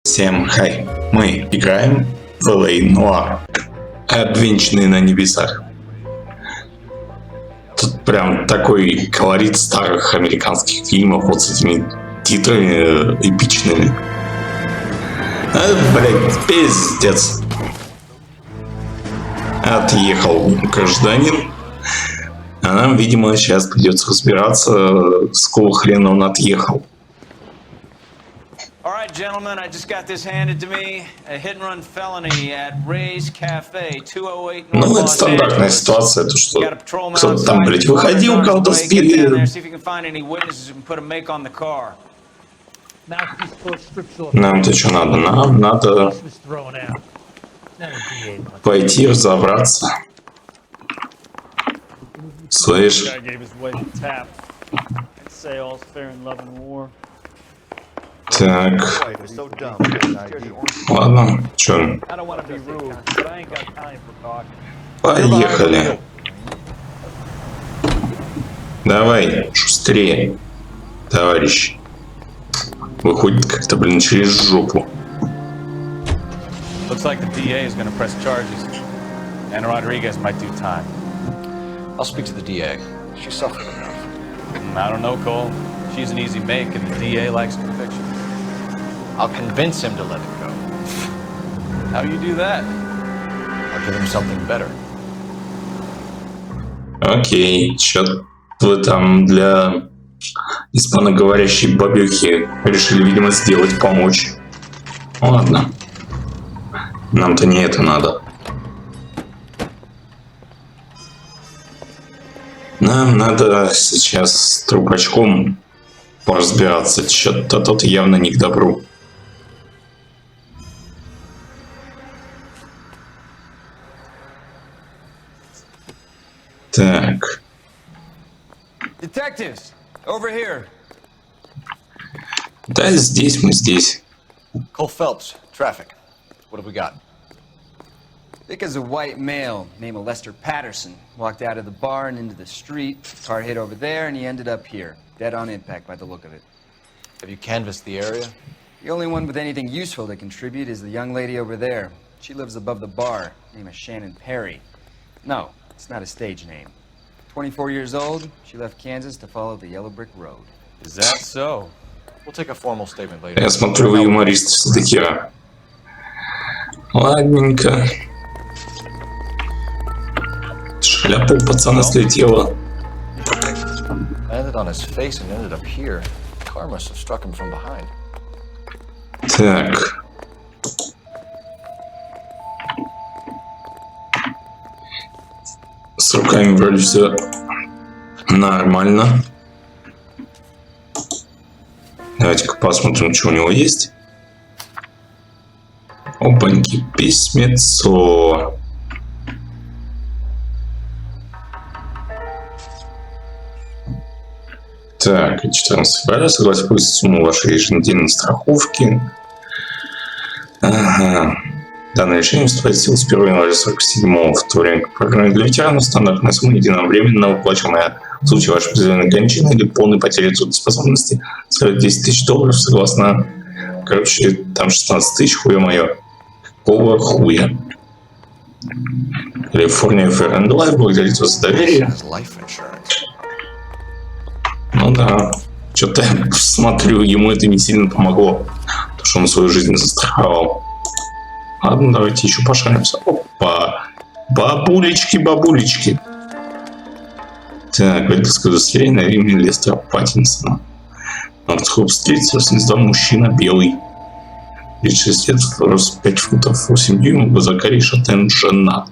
Всем хай! Мы играем в Noire. Обвенчанные на небесах. Тут прям такой колорит старых американских фильмов вот с этими титрами эпичными. Блять, пиздец. Отъехал гражданин. А нам, видимо, сейчас придется разбираться, с какого хрена он отъехал. Alright, gentlemen, I just got this handed to me. A hit-and-run felony at Ray's Cafe, 208 North Ну, это Los стандартная Angeles. ситуация, то что Got a patrolman кто-то там, outside. блядь, выходил, кого-то Get down сбили. there, see if you can find any witnesses who can put a make on the car. Нам-то что надо? Нам надо пойти разобраться. Слышь? Так. Ладно, чё? Поехали. Давай, шустрее, товарищ. Выходит как-то, блин, через жопу. Looks like the DA is going to press charges, and Rodriguez might do time. I'll speak to the DA. She suffered enough. I don't know, Cole. She's an easy make, and the DA likes conviction. I'll convince him to let it go. How do you do that? I'll give him something better. Окей, чё вы там для испаноговорящей бабёхи решили, видимо, сделать, помочь. Ладно. Нам-то не это надо. Нам надо сейчас с трупачком поразбираться. Чё-то тот явно не к добру. Так. Detectives, over here. Да, здесь мы здесь. Cole Phelps, traffic. What have we got? Thick as a white male named Lester Patterson walked out of the bar and into the street. Car hit over there, and he ended up here, dead on impact by the look of it. Have you canvassed the area? The only one with anything useful to contribute is the young lady over there. She lives above the bar. Name is Shannon Perry. No, it's not a stage name. 24 years old, she left Kansas to follow the yellow brick road. Is that so? We'll take a formal statement later. Я смотрю, вы юморист все-таки. Ладненько. Шляпа у пацана слетела. Landed on his face and ended up here. The car must have struck him from behind. Так. С руками вроде все нормально. Давайте-ка посмотрим, что у него есть. Опаньки, письмецо. Так, 14 февраля, согласен повысить сумму вашей еженедельной страховки. Ага. Данное решение вступает в силу с 1 января 47-го, в то время как программа для ветеранов стандартная сумма единовременно выплачиваемая в случае вашей преждевременной кончины или полной потери трудоспособности составляет $10 000, согласно, короче, там 16 000, хуя мое. Какого хуя? California Fair and Life, благодарит вас за доверие. Ну да, что-то я смотрю, ему это не сильно помогло, потому что он свою жизнь застраховал. Ладно, давайте еще пошаримся. Опа! Бабулечки, бабулечки. Так, водительское удостоверение на имя Лестера Паттинсона. Нортхоп стрит, 82, мужчина, белый. 36 лет, рост 5 футов 8 дюймов, Базакарий, шатен, женат.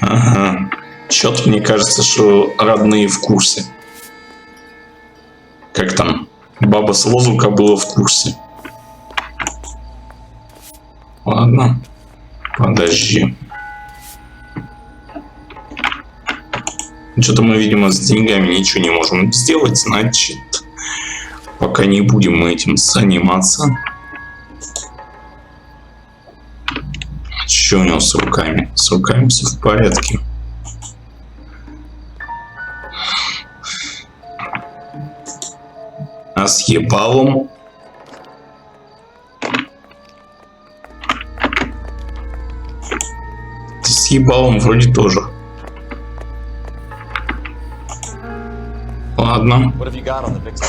Ага. Чё-то мне кажется, что родные в курсе. Как там? Баба с лозунга была в курсе. Ладно. Подожди. Что-то мы, видимо, с деньгами ничего не можем сделать, значит, пока не будем мы этим заниматься. Что у него с руками? С руками все в порядке. А с ебалом? С ебалом вроде тоже. Ладно. What have you got on the victim?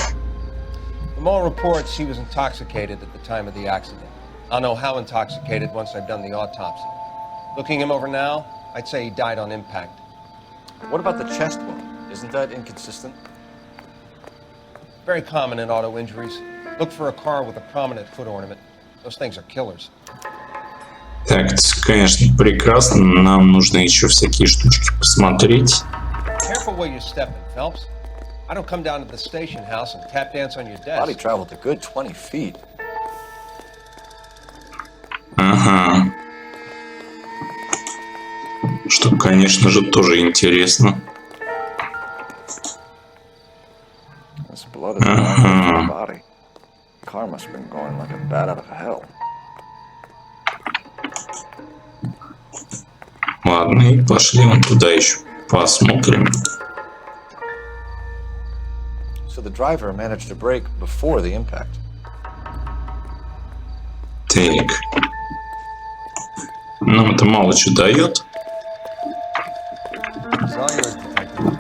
From all reports, he was intoxicated at the time of the accident. I'll know how intoxicated once I've done the autopsy. Looking him over now, I'd say he died on impact. What about the chest wound? Isn't that inconsistent? Very common in auto injuries. Look for a car with a prominent foot ornament. Those things are killers. Так, это, конечно, прекрасно. Нам нужно еще всякие штучки посмотреть. Careful where you're stepping, Phelps. I don't come down to the station house and tap dance on your Body desk. traveled a good 20 feet. Ага. Что, конечно же, тоже интересно. This blood is all over the body. Car must have been going like a bat out of hell. Ладно, и пошли вон туда еще посмотрим. So the driver managed to brake before the impact. Так. Нам это мало что дает. It's all yours, detective.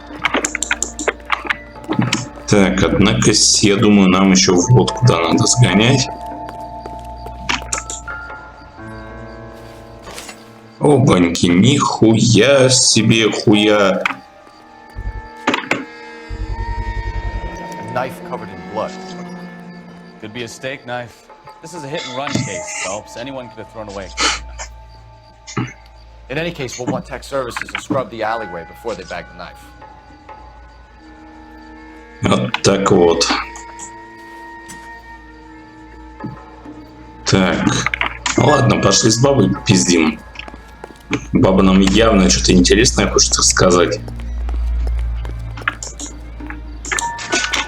Так, однако, я думаю, нам еще в лодку куда надо сгонять. Опаньки, нихуя себе хуя. A knife covered in blood. Could be a steak knife. This is a hit and run case, Phelps. Anyone could have thrown away a knife. In any case, we'll want tech services to scrub the alleyway before they bag the knife. Вот так вот. Так. Ладно, пошли с бабой пиздим. Баба нам явно что-то интересное хочет рассказать.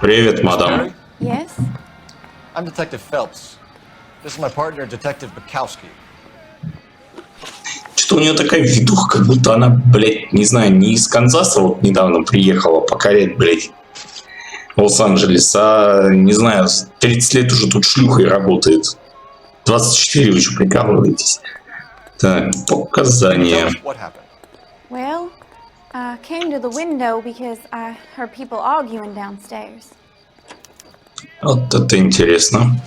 Привет, мадам. Yes? I'm Detective Phelps. This is my partner, Detective Bukowski. Что-то у нее такая видуха, как будто она, блядь, не знаю, не из Канзаса вот недавно приехала покорять, блядь, Лос-Анджелес, а, не знаю, 30 лет уже тут шлюхой работает. 24 вы что, прикалываетесь? Так, показания. Tell us what happened. Well, I came to the window because I heard people arguing downstairs. Вот это интересно.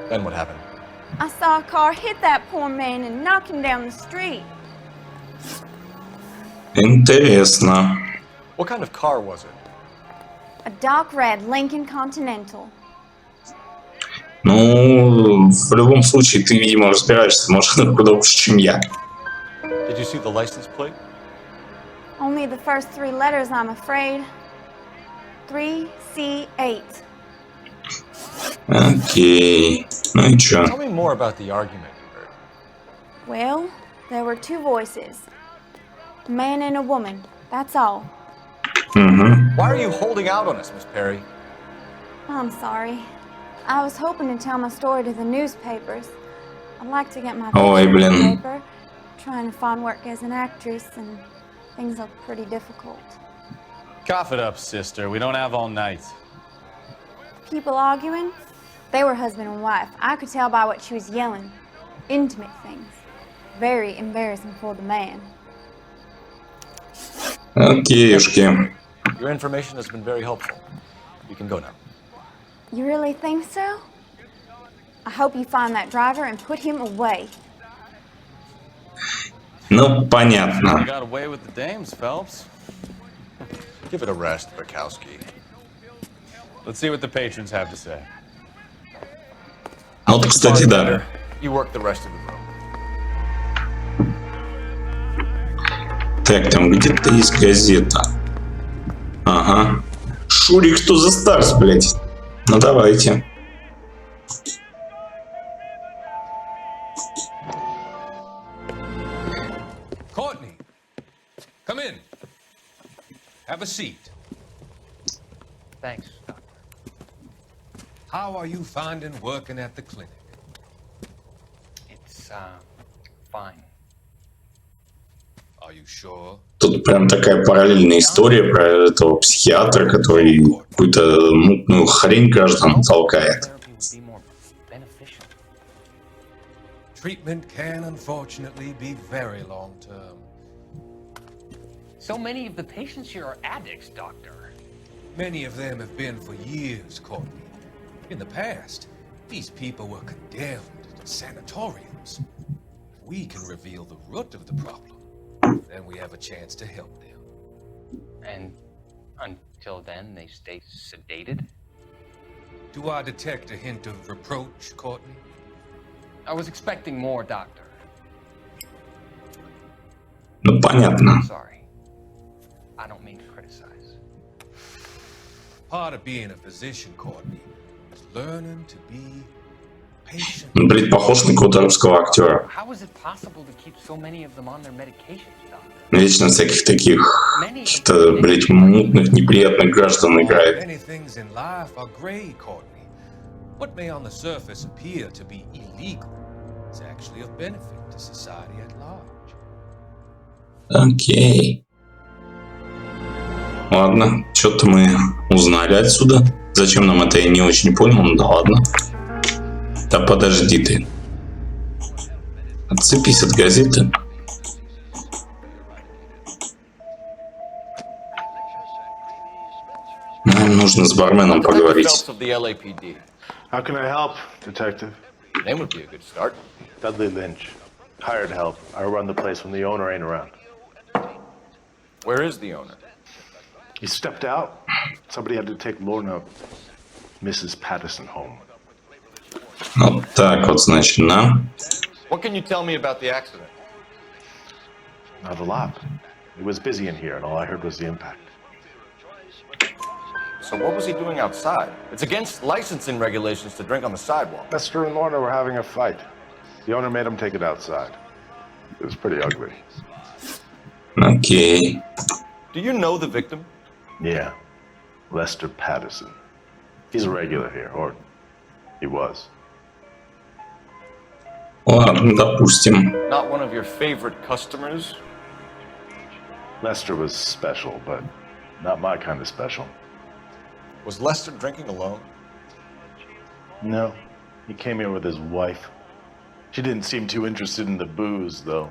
Then what happened? I saw a car hit that poor man and knock him down the street. Интересно. What kind of car was it? A dark red Lincoln Continental. Ну, в любом случае, ты, видимо, разбираешься в машинах куда лучше, чем я. Did you see the license plate? Only the first three letters, I'm afraid. 3C8. Окей. Ну и чё? Tell me more about the argument you heard. Well, there were two voices. A man and a woman, that's all. Угу. Why are you holding out on us, Miss Perry? I'm sorry. I was hoping to tell my story to the newspapers. I'd like to get my Ой, picture in the блин. paper. Trying to find work as an actress, and things look pretty difficult. Cough it up, sister. We don't have all night. People arguing? They were husband and wife. I could tell by what she was yelling. Intimate things. Very embarrassing for the man. Окейшки. Your information has been very helpful. You can go now. You really think so? I hope you find that driver and put him away. Ну, You понятно. got away with the dames, Phelps. Give it a rest, Bukowski. Let's see what the patrons have to say. Вот, кстати, да. You work the rest of the room. Так, там где-то есть газета. Ага. Шурик, что за старс, блядь? Ну, давайте. Courtney, come in. Have a seat. Thanks, Doctor. How are you finding working at the clinic? It's, fine. Are you sure? Тут прям такая параллельная история про этого психиатра, который какую-то мутную хрень граждан толкает. Therapy would be more beneficial. Treatment can unfortunately be very long-term. So many of the patients here are addicts, Doctor. Many of them have been for years, Courtney. In the past, these people were condemned to sanatoriums. If we can reveal the root of the problem, then we have a chance to help them. And until then, they stay sedated? Do I detect a hint of reproach, Courtney? I was expecting more, Doctor. Ну, понятно. Sorry. I don't mean to criticize. Part of being a physician, Courtney, is learning to be patient. Блин, похож на какого-то русского актера. How is it possible to keep so many of them on their medications, Doctor? Вечно всяких таких, каких-то, блять, мутных, неприятных граждан играет. Many things in life are gray, Courtney. What may on the surface appear to be illegal is actually of benefit to society at large. Окей. Ладно, что-то мы узнали отсюда. Зачем нам это, я не очень понял, ну да ладно. Да подожди ты. Отцепись от газеты. Нам нужно с барменом поговорить. How can I help, Detective? Name would be a good start. Dudley Lynch. Hired help. I run the place when the owner ain't around. Where is the owner? He stepped out. Somebody had to take Lorna, Mrs. Patterson, home. Вот так вот, значит, да? What can you tell me about the accident? Not a lot. It was busy in here, and all I heard was the impact. So what was he doing outside? It's against licensing regulations to drink on the sidewalk. Lester and Lorna were having a fight. The owner made him take it outside. It was pretty ugly. Окей. Do you know the victim? Yeah. Lester Patterson. He's a regular here, or he was. Ладно, допустим. Not one of your favorite customers? Lester was special, but not my kind of special. Was Lester drinking alone? No. He came here with his wife. She didn't seem too interested in the booze, though.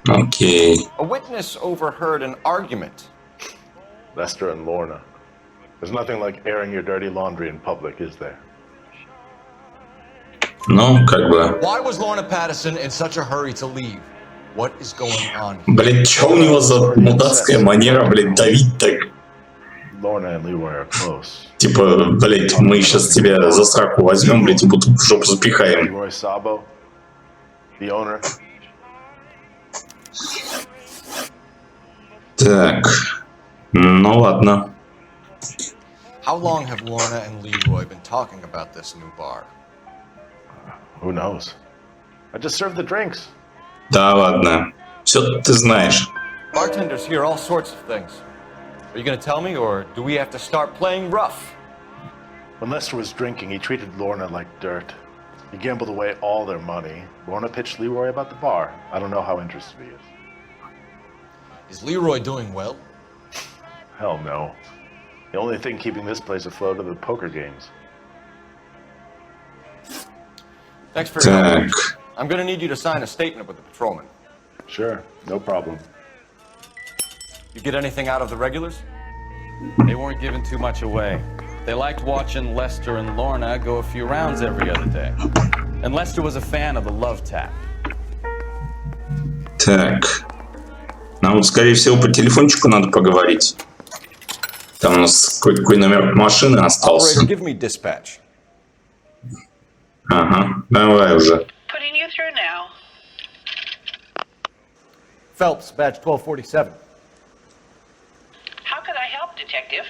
Окей. A witness overheard an argument. Lester and Lorna. There's nothing like airing your dirty laundry in public, is there? Ну, как бы... Why was Lorna Patterson in such a hurry to leave? What is going on? Блин, чё у него за мудацкая манера, блин, давить так? Lorna and Leroy are close. Типа, блять, мы сейчас тебя за сраку возьмем, блять, и будто в жопу запихаем. Leroy Sabo, the owner. Так, ну ладно. How long have Lorna and Leroy been talking about this new bar? Who knows? I just served the drinks. Да ладно, все ты знаешь. Bartenders hear all sorts of things. Are you going to tell me, or do we have to start playing rough? When Lester was drinking, he treated Lorna like dirt. He gambled away all their money. Lorna pitched Leroy about the bar. I don't know how interested he is. Is Leroy doing well? Hell no. The only thing keeping this place afloat are the poker games. Thanks for your help. Так, I'm going to need you to sign a statement with the patrolman. Sure, no problem. You get anything out of the regulars? They weren't giving too much away. They liked watching Lester and Lorna go a few rounds every other day. And Lester was a fan of the love tap. так. Нам, скорее всего, по телефончику надо поговорить. Там у нас какой номер машины остался. Operator, give me dispatch. Ага, давай уже. Putting you through now. Phelps, badge 1247. How could I help, Detective?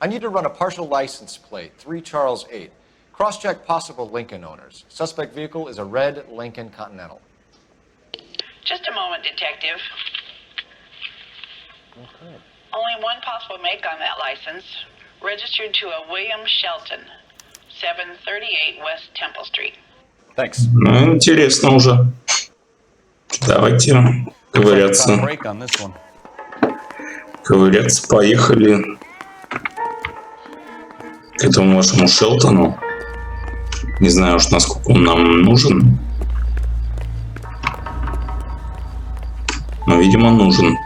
I need to run a partial license plate, 3 Charles 8. Cross-check possible Lincoln owners. Suspect vehicle is a red Lincoln Continental. Just a moment, Detective. Okay. Only one possible make on that license. Registered to a William Shelton, 738 West Temple Street. Thanks. Ну, интересно уже. Давайте ковыряться. Break on this one. Ковыряться, поехали к этому вашему Шелтону. Не знаю уж, насколько он нам нужен. Но, видимо, нужен.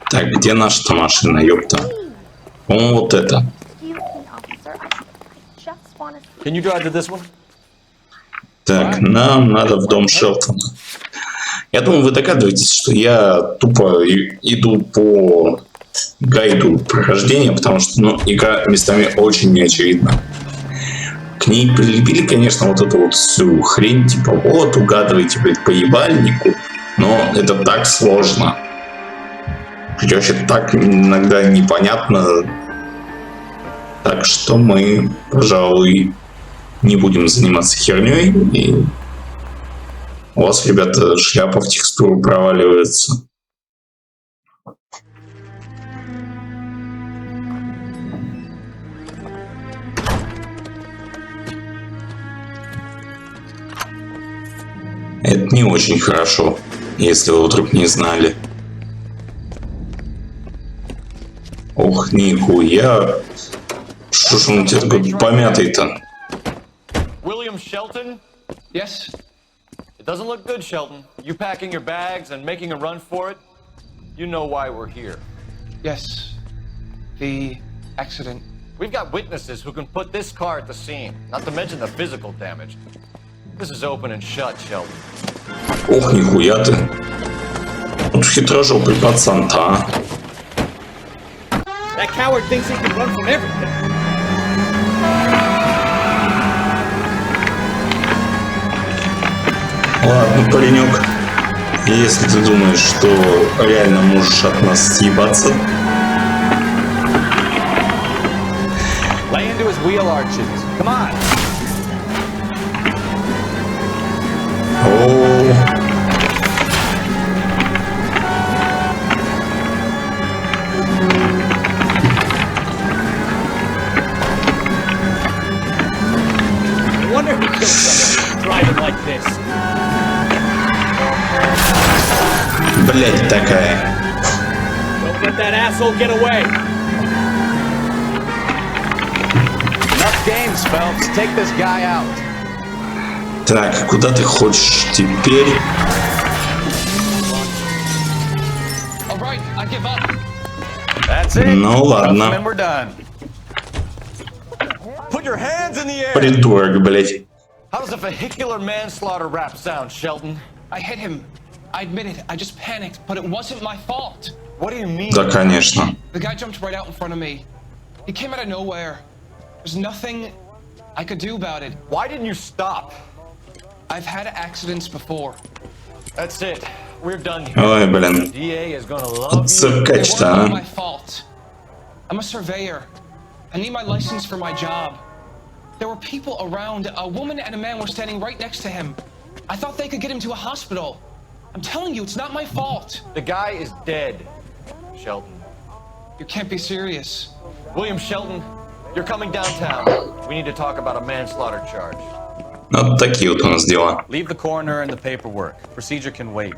Так, где наша-то машина, ёпта? По-моему, вот это. Can you drive to this one? Так, нам надо в дом Шелтона. Я думаю, вы догадываетесь, что я тупо иду по гайду прохождения, потому что, ну, игра местами очень неочевидна. К ней прилепили, конечно, вот эту вот всю хрень, типа, вот, угадывайте, блядь, по ебальнику, но это так сложно. И вообще так иногда непонятно. Так что мы, пожалуй, не будем заниматься херней. И у вас, ребята, шляпа в текстуру проваливается. Это не очень хорошо, если вы вдруг не знали. Ох, нихуя. Что ж он у тебя такой помятый-то? William Shelton? Yes? It doesn't look good, Shelton. You packing your bags and making a run for it? You know why we're here. Yes. The accident. We've got witnesses who can put this car at the scene, not to mention the physical damage. This is open and shut, Shelton. Ох, нихуя ты. Вот хитрожопый пацан-то, а. That coward thinks he can run from everything. Ладно, паренек. Если ты думаешь, что реально можешь от нас съебаться... Lay into his wheel arches. Come on. О, I wonder who killed someone driving like this. блядь, такая. Don't let that asshole get away. Enough games, Phelps. Take this guy out. Так, куда ты хочешь теперь? All right, I give up. That's it. Ну ладно. And we're done. Put your hands in the air! Придурок, блядь. How does a vehicular manslaughter rap sound, Shelton? I hit him. I admit it. I just panicked, but it wasn't my fault. What do you mean? Да, конечно. The guy jumped right out in front of me. He came out of nowhere. There's nothing I could do about it. Why didn't you stop? I've had accidents before. That's it. We're done here. Ой, блин. DA is gonna love you. It Циркач-то, wasn't а. my fault. I'm a surveyor. I need my license for my job. There were people around. A woman and a man were standing right next to him. I thought they could get him to a hospital. I'm telling you, it's not my fault. The guy is dead, Shelton. You can't be serious. William Shelton, you're coming downtown. We need to talk about a manslaughter charge. Вот такие вот у нас дела. Leave the coroner and the paperwork. Procedure can wait.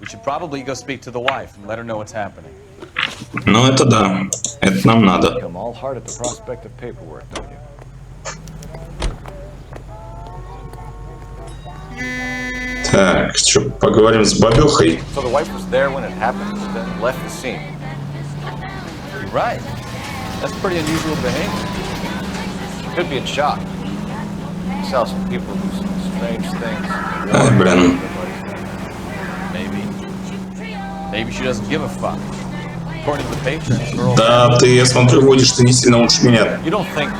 We should probably go speak to the wife and let her know what's happening. Ну это да. Это нам надо. I'm all hard at the prospect of paperwork, don't you? Так, что, поговорим с бабехой? So the wife was there when it happened, then left the scene. You're right. That's pretty unusual behavior. Could be in shock. Saw some people do some strange things. Ай, блин. Maybe. Maybe she doesn't give a fuck. According to the patrons, her old Да, ты, я смотрю, водишь ты не сильно лучше меня. You don't think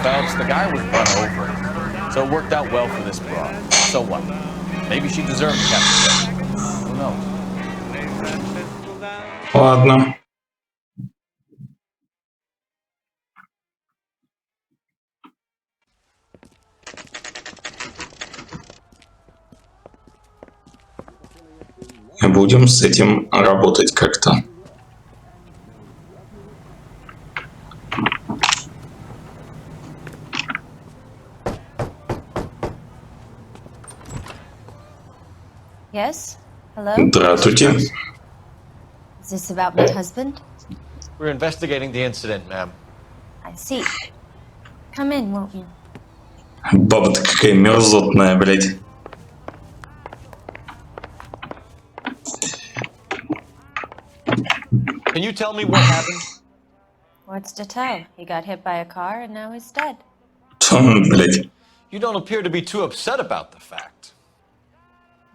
Phelps, the guy was run over. So it worked out well for this broad. So what? Maybe she deserved Captain. Who knows? Ладно. Будем с этим работать как-то. Yes? Hello? Здравствуйте. Is this about my husband? We're investigating the incident, ma'am. I see. Come in, won't you? Баба-то какая мерзотная, блядь. Can you tell me what happened? What's to tell? He got hit by a car and now he's dead. Блядь. You don't appear to be too upset about the fact.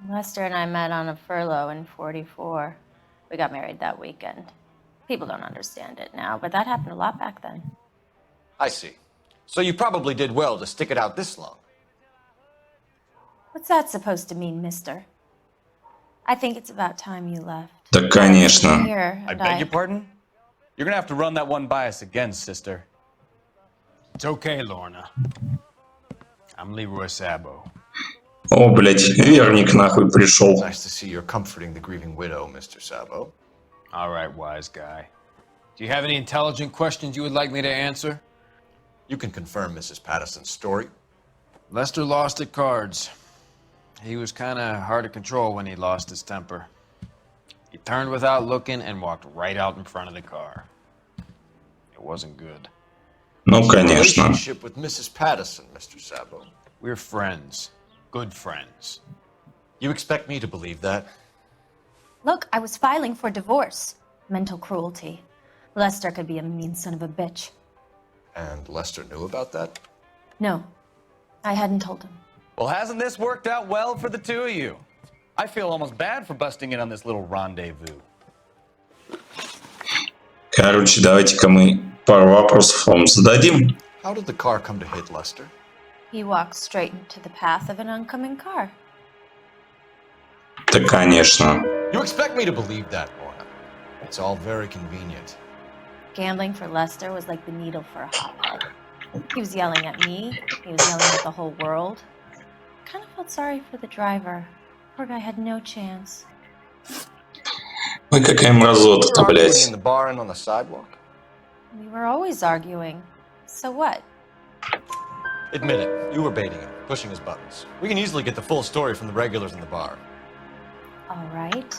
Lester and I met on a furlough in 44. We got married that weekend. People don't understand it now, but that happened a lot back then. I see. So you probably did well to stick it out this long. What's that supposed to mean, mister? I think it's about time you left. Да, конечно. Here, I and beg your pardon? You're gonna have to run that one by us again, sister. It's okay, Lorna. I'm Leroy Sabo. О, блядь, верник нахуй пришел. Nice to see you're comforting the grieving widow, Mr. Sabo. All right, wise guy. Do you have any intelligent questions you would like me to answer? You can confirm Mrs. Patterson's story. Lester lost at cards. He was kind of hard to control when he lost his temper. He turned without looking and walked right out in front of the car. It wasn't good. Ну, конечно. Relationship with Mrs. Patterson, Mr. Sabo. We're friends. Good friends. You expect me to believe that? Look, I was filing for divorce. Mental cruelty. Lester could be a mean son of a bitch. And Lester knew about that? No, I hadn't told him. Well, hasn't this worked out well for the two of you? I feel almost bad for busting in on this little rendezvous. Короче, давайте-ка мы пару вопросов вам зададим. How did the car come to hit Lester? He walked straight into the path of an oncoming car. Да, конечно. You expect me to believe that, Lorna? It's all very convenient. Gambling for Lester was like the needle for a hothead. He was yelling at me. He was yelling at the whole world. I kind of felt sorry for the driver. Poor guy had no chance. Ой, какая мразота-то, You were arguing блядь. in the bar and on the sidewalk? We were always arguing. So what? Admit it. You were baiting him, pushing his buttons. We can easily get the full story from the regulars in the bar. All right.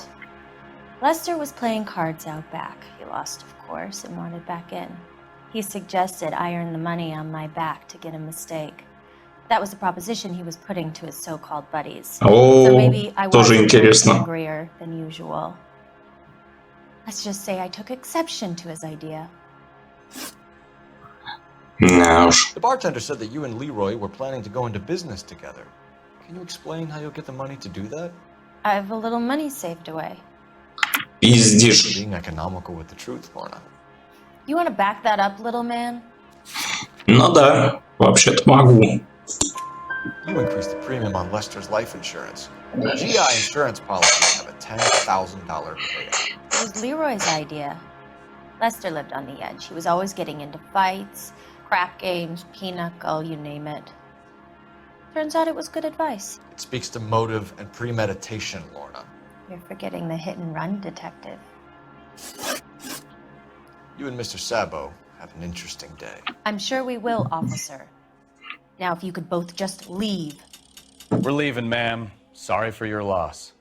Lester was playing cards out back. He lost, of course, and wanted back in. He suggested I earn the money on my back to get a mistake. That was the proposition he was putting to his so-called buddies. О, So maybe I was тоже интересно. angrier than usual. Let's just say I took exception to his idea. Да уж. The bartender said that you and Leroy were planning to go into business together. Can you explain how you'll get the money to do that? I have a little money saved away. Пиздишь. Being economical with the truth, Lorna. You want to back that up, little man? Ну да, вообще-то могу. You increased the premium on Lester's life insurance. GI insurance policies have a $10,000 payout. It was Leroy's idea. Lester lived on the edge. He was always getting into fights, crap games, pinochle, you name it. Turns out it was good advice. It speaks to motive and premeditation, Lorna. You're forgetting the hit and run detective. You and Mr. Sabo have an interesting day. I'm sure we will, officer. Now, if you could both just leave. We're leaving, ma'am. Sorry for your loss.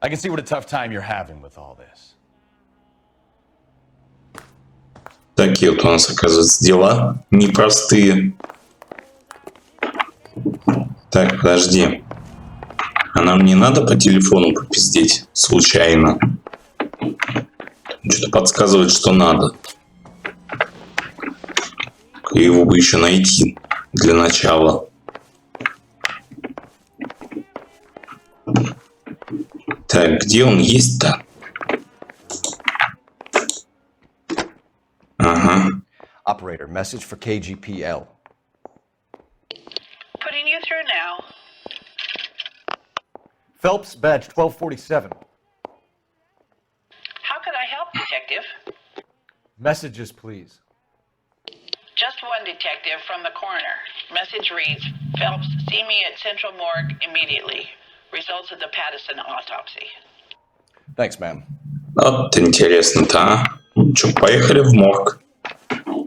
I can see what a tough time you're having with all this. Такие вот у нас, оказывается, дела непростые. Так, подожди. А нам не надо по телефону попиздеть случайно? Что-то подсказывает, что надо. Его бы еще найти для начала. Так, где он есть-то? Ага. Operator, message for KGPL. Putting you through now. Phelps, badge 1247. How can I help, Detective? Messages, please. Just one detective from the coroner. Message reads, Phelps, see me at Central Morgue immediately. Results of the Patterson autopsy. Thanks, ma'am. Вот интересно-то, а? Ну чё, поехали в морг.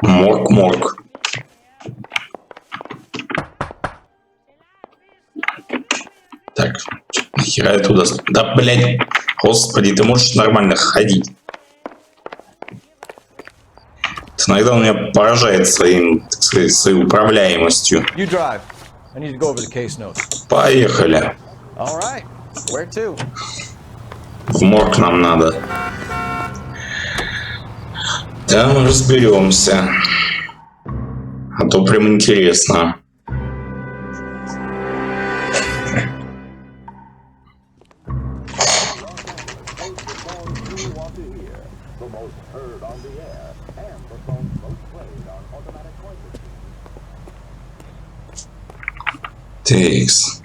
Морг. Так, нахера я туда... Да, блядь, господи, ты можешь нормально ходить? Иногда он меня поражает своим, так сказать, своей управляемостью. You drive. I need to go over the case notes. Поехали. All right. Where to? В морг нам надо. Там разберемся. А то прям интересно. Takes.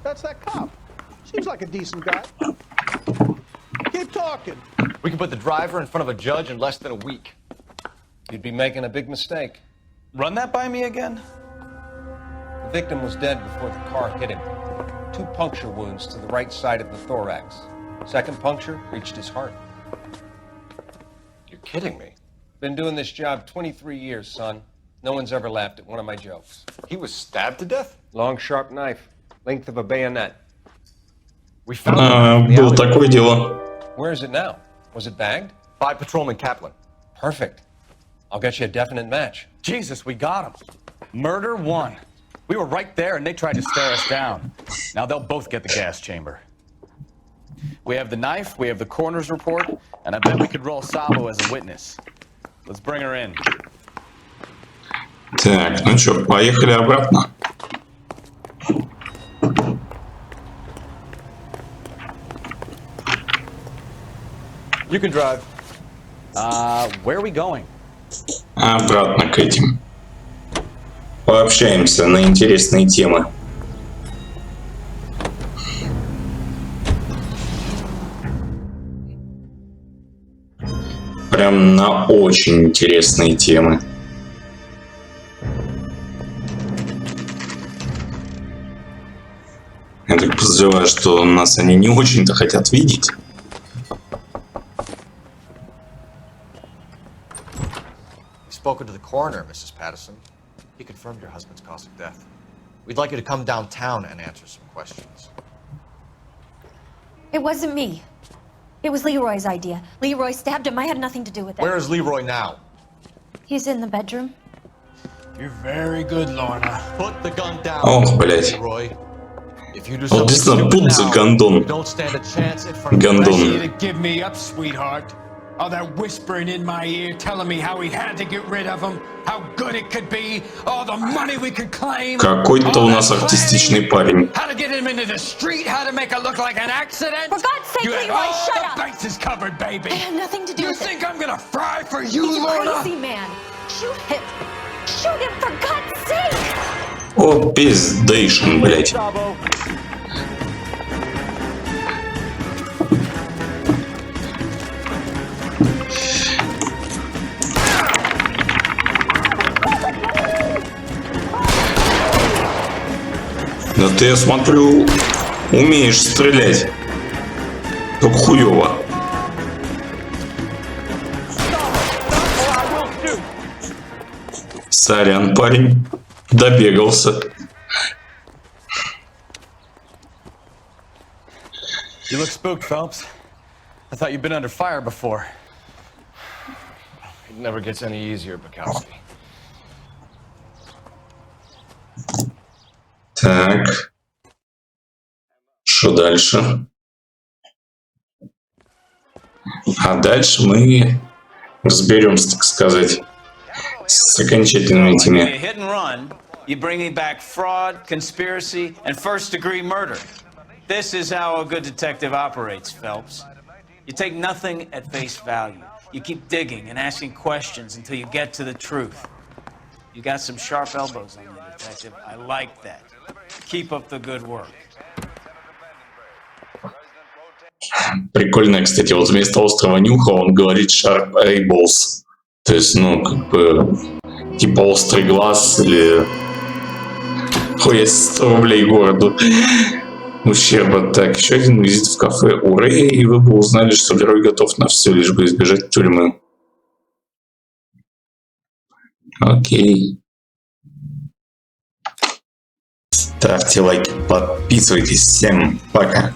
That's that cop. Seems like a decent guy. Keep talking. We can put the driver in front of a judge in less than a week. You'd be making a big mistake. Run that by me again? The victim was dead before the car hit him. 2 puncture wounds to the right side of the thorax. Second puncture reached his heart. You're kidding me. Been doing this job 23 years, son. No one's ever laughed at one of my jokes. He was stabbed to death? Long, sharp knife. Length of a bayonet. We found it. Было такое дело. Where is it now? Was it bagged? By Patrolman Kaplan. Perfect. I'll get you a definite match. Jesus, we got him. Murder 1. We were right there and they tried to stare us down. Now they'll both get the gas chamber. We have the knife, we have the coroner's report, and I bet we could roll Sabo as a witness. Let's bring her in. Так, ну что, поехали обратно. You can drive. Where are we going? Обратно к этим. Пообщаемся на интересные темы. Прям на очень интересные темы. Я так подозреваю, что нас они не очень-то хотят видеть. Spoken to the coroner, Mrs. Patterson. He confirmed your husband's cause of death. We'd like you to come downtown and answer some questions. It wasn't me. It was Leroy's idea. Leroy stabbed him. I had nothing to do with it. Where is Leroy now? He's in the bedroom. You're very good, Lorna. Put the gun down, Ох, блядь. Leroy. If you do Вот something действительно, stupid тут за now, гондон. you don't stand a chance in front of the Гондон. You to give me up, sweetheart. All that whispering in my ear telling me how we had to get rid of him, how good it could be, all the money we could claim. Какой-то у нас артистичный парень. How to get him into the street, how to make it look like an accident. For God's sake, You had Leroy, all shut the up! bases covered, baby. I had nothing to do You with think it. I'm gonna fry for you, He's a Lorna? crazy man. Shoot him. Shoot him, for God's sake! О, пиздейшн, блядь. Да ты, я смотрю, умеешь стрелять. Только хуёво. Сорян, парень. Добегался. You look spooked, Phelps. I thought you'd been under fire before. It never gets any easier, Bukowski. Так. Что дальше? А дальше мы разберемся, так сказать, с окончательными этими. Hit and run, you bring me back fraud, conspiracy, and first-degree murder. This is how a good detective operates, Phelps. You take nothing at face value. You keep digging and asking questions until you get to the truth. You got some sharp elbows on you, detective. I like that. Keep up the good work. Прикольно, кстати, вот вместо острого нюха он говорит sharp eyeballs. То есть, ну, как бы, типа острый глаз или... Ой, 100 рублей городу. Ущерба. Так, еще один визит в кафе Уре, и вы бы узнали, что герой готов на все, лишь бы избежать тюрьмы. Окей. Ставьте лайки, подписывайтесь. Всем пока.